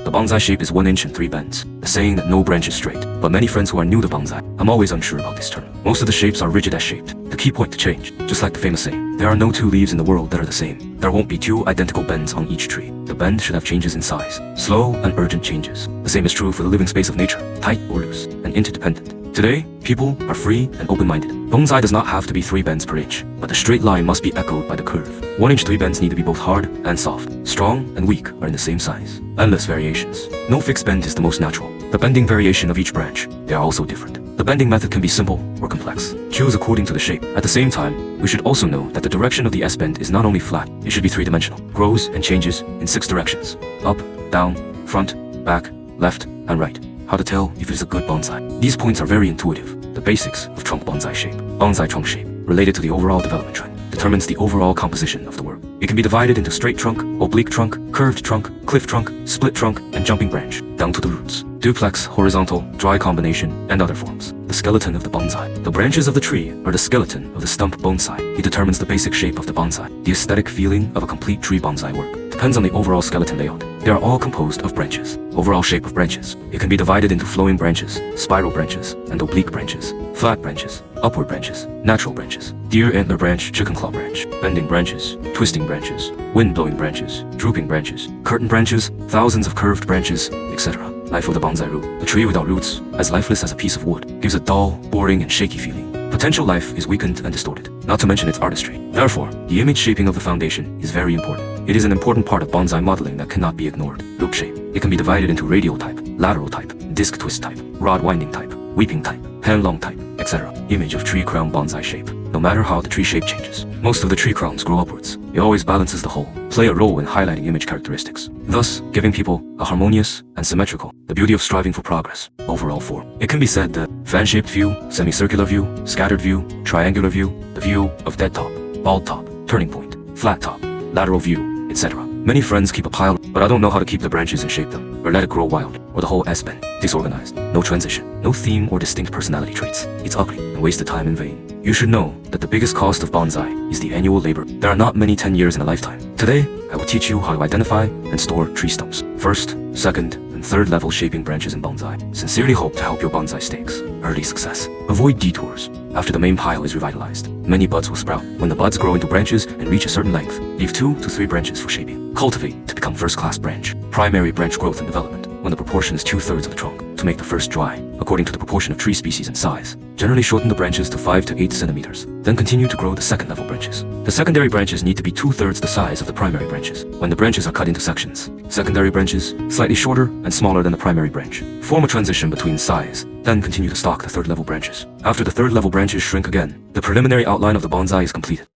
The bonsai shape is 1 inch and 3 bends, a saying that no branch is straight. But many friends who are new to bonsai, I'm always unsure about this term. Most of the shapes are rigid as shaped. The key point to change, just like the famous saying, there are no 2 leaves in the world that are the same. There won't be 2 identical bends on each tree. The bend should have changes in size, slow and urgent changes. The same is true for the living space of nature, tight or loose, and interdependent. Today, people are free and open-minded. Bonsai does not have to be 3 bends per inch, but the straight line must be echoed by the curve. 1 inch 3 bends need to be both hard and soft. Strong and weak are in the same size. Endless variations. No fixed bend is the most natural. The bending variation of each branch, they are also different. The bending method can be simple or complex. Choose according to the shape. At the same time, we should also know that the direction of the S-bend is not only flat, it should be 3-dimensional. Grows and changes in 6 directions. Up, down, front, back, left, and right. How to tell if it is a good bonsai. These points are very intuitive. The basics of trunk bonsai shape. Bonsai trunk shape, related to the overall development trend, determines the overall composition of the work. It can be divided into straight trunk, oblique trunk, curved trunk, cliff trunk, split trunk, and jumping branch, down to the roots. Duplex, horizontal, dry combination, and other forms. The skeleton of the bonsai. The branches of the tree are the skeleton of the stump bonsai. It determines the basic shape of the bonsai. The aesthetic feeling of a complete tree bonsai work depends on the overall skeleton layout. They are all composed of branches. Overall shape of branches. It can be divided into flowing branches, spiral branches, and oblique branches, flat branches, upward branches, natural branches, deer antler branch, chicken claw branch, bending branches, twisting branches, wind-blowing branches, drooping branches, curtain branches, thousands of curved branches, etc. Life of the bonsai root. A tree without roots, as lifeless as a piece of wood, gives a dull, boring, and shaky feeling. Potential life is weakened and distorted, not to mention its artistry. Therefore, the image shaping of the foundation is very important. It is an important part of bonsai modeling that cannot be ignored. Loop shape. It can be divided into radial type, lateral type, disc twist type, rod winding type, weeping type, pen long type, etc. Image of tree crown bonsai shape. No matter how the tree shape changes, most of the tree crowns grow upwards. It always balances the whole, play a role in highlighting image characteristics, thus giving people a harmonious and symmetrical, the beauty of striving for progress, overall form. It can be said that fan-shaped view, semicircular view, scattered view, triangular view, the view of dead top, bald top, turning point, flat top, lateral view, etc. Many friends keep a pile, but I don't know how to keep the branches and shape them, or let it grow wild, or the whole S-bend, disorganized, no transition, no theme or distinct personality traits. It's ugly and wasted time in vain. You should know that the biggest cost of bonsai is the annual labor. There are not many 10 years in a lifetime. Today, I will teach you how to identify and store tree stumps. First, second, and third level shaping branches in bonsai. Sincerely hope to help your bonsai stakes. Early success. Avoid detours. After the main pile is revitalized, many buds will sprout. When the buds grow into branches and reach a certain length, leave 2 to 3 branches for shaping. Cultivate to become first-class branch. Primary branch growth and development, when the proportion is 2/3 of the trunk, to make the first dry, according to the proportion of tree species and size. Generally shorten the branches to 5 to 8 centimeters. Then continue to grow the second level branches. The secondary branches need to be 2/3 the size of the primary branches. When the branches are cut into sections, secondary branches, slightly shorter and smaller than the primary branch, form a transition between size. Then continue to stock the third level branches. After the third level branches shrink again, the preliminary outline of the bonsai is completed.